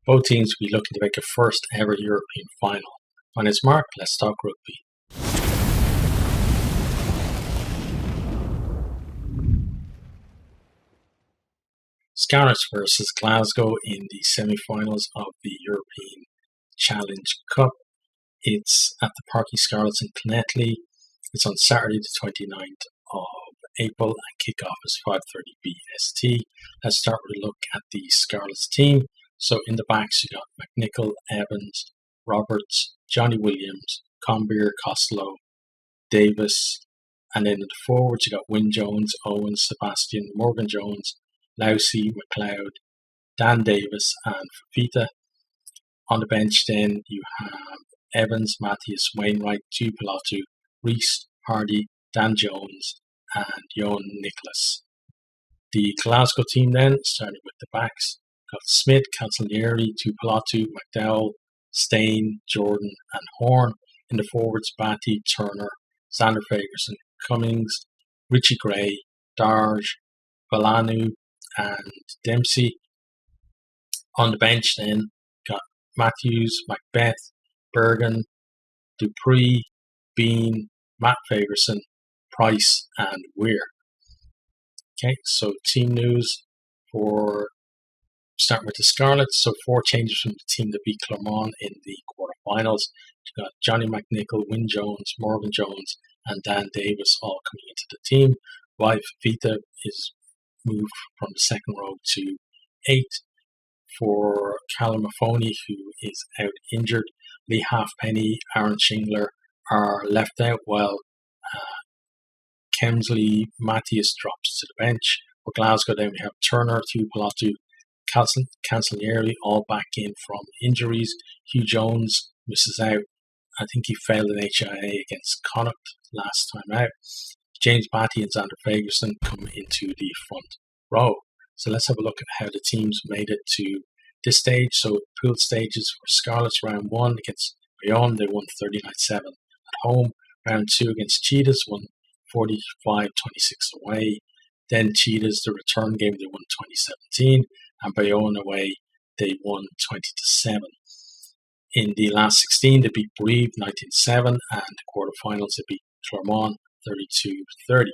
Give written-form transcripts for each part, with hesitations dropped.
Both teams will be looking to make a first ever European final. My name's Mark, let's talk rugby. Scarlets versus Glasgow in the semi-finals of the European Challenge Cup. It's at the Parky Scarlets in Connetly. It's on Saturday the 29th of April and kickoff is 5:30 BST. Let's start with a look at the Scarlets team. So in the backs you got McNichol, Evans, Roberts, Johnny Williams, Combeer, Costello, Davis, and then in the forwards you got Wyn Jones, Owen, Sebastian, Morgan Jones, Lousy, MacLeod, Dan Davis, and Fafita. On the bench then you have Evans, Matthias, Wainwright, Tuipulotu, Reese, Hardy, Dan Jones, and Johan Nicholas. The Glasgow team then, starting with the backs, got Smith, Cancellieri, Tuipulotu, McDowell, Stain, Jordan, and Horn. In the forwards, Batty, Turner, Xander Fagerson, Cummings, Richie Gray, Darge, Valanu, and Dempsey. On the bench then, got Matthews, Macbeth, Bergen, Dupree, Bean, Matt Fagerson, Price, and Weir. Okay, so team news for starting with the Scarlets. So 4 changes from the team that beat Clermont in the quarterfinals. You got Johnny McNichol, Wyn Jones, Morgan Jones, and Dan Davis all coming into the team. While Fafita is moved from the second row to 8 for Callum Mahoney, who is out injured. Lee Halfpenny, Aaron Shingler are left out, while Kemsley Matthias drops to the bench. For Glasgow, then we have Turner, Tuipulotu, Cancellieri all back in from injuries. Hugh Jones misses out. I think he failed an HIA against Connacht last time out. James Batty and Xander Fagerson come into the front row. So let's have a look at how the teams made it to this stage. So pool stages for Scarlets, round 1 against Bayonne, they won 39-7 at home. Round 2 against Cheetahs, won 45-26 away. Then Cheetahs, the return game, they won 2017, and Bayonne away, they won 20-7. In the last 16, they beat Brive 19-7, and the quarterfinals, they beat Clermont 32-30.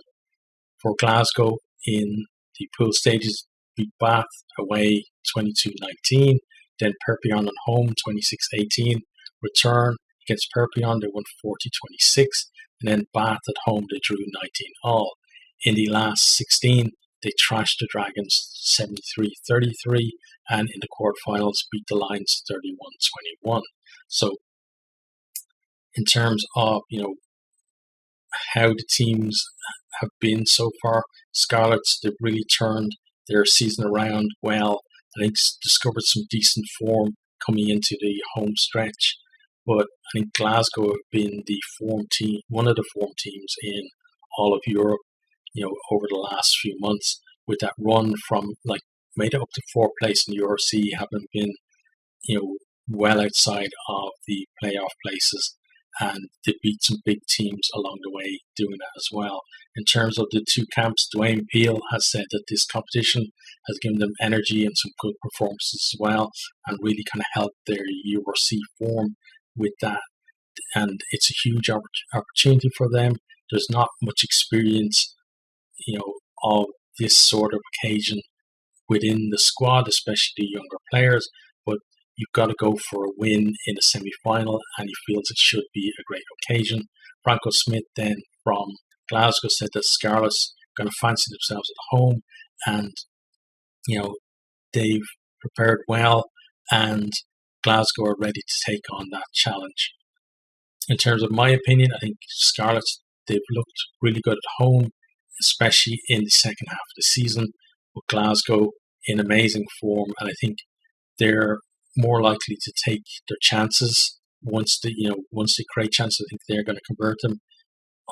For Glasgow, in the pool stages, beat Bath away 22-19, then Perpignan at home 26-18. Return against Perpignan, they won 40-26, and then Bath at home, they drew 19-all. In the last 16, they trashed the Dragons 73-33, and in the quarterfinals beat the Lions 31-21. So, in terms of how the teams have been so far, Scarlets, they've really turned their season around well. I think discovered some decent form coming into the home stretch. But I think Glasgow have been the form team, one of the form teams in all of Europe, over the last few months, with that run from made it up to 4th place in the URC, having been, well outside of the playoff places, and they beat some big teams along the way doing that as well. In terms of the two camps, Dwayne Peel has said that this competition has given them energy and some good performances as well, and really kind of helped their URC form with that. And it's a huge opportunity for them. There's not much experience, of this sort of occasion within the squad, especially the younger players, but you've got to go for a win in a semi-final, and he feels it should be a great occasion. Franco Smith then from Glasgow said that Scarlets are going to fancy themselves at home, and they've prepared well, and Glasgow are ready to take on that challenge. In terms of my opinion, I think Scarlets, they've looked really good at home, especially in the second half of the season, with Glasgow in amazing form, and I think they're more likely to take their chances once they create chances. I think they're going to convert them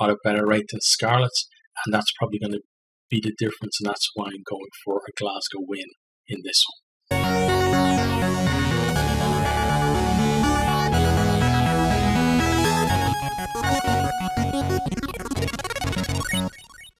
at a better rate than Scarlets, and that's probably going to be the difference, and that's why I'm going for a Glasgow win in this one.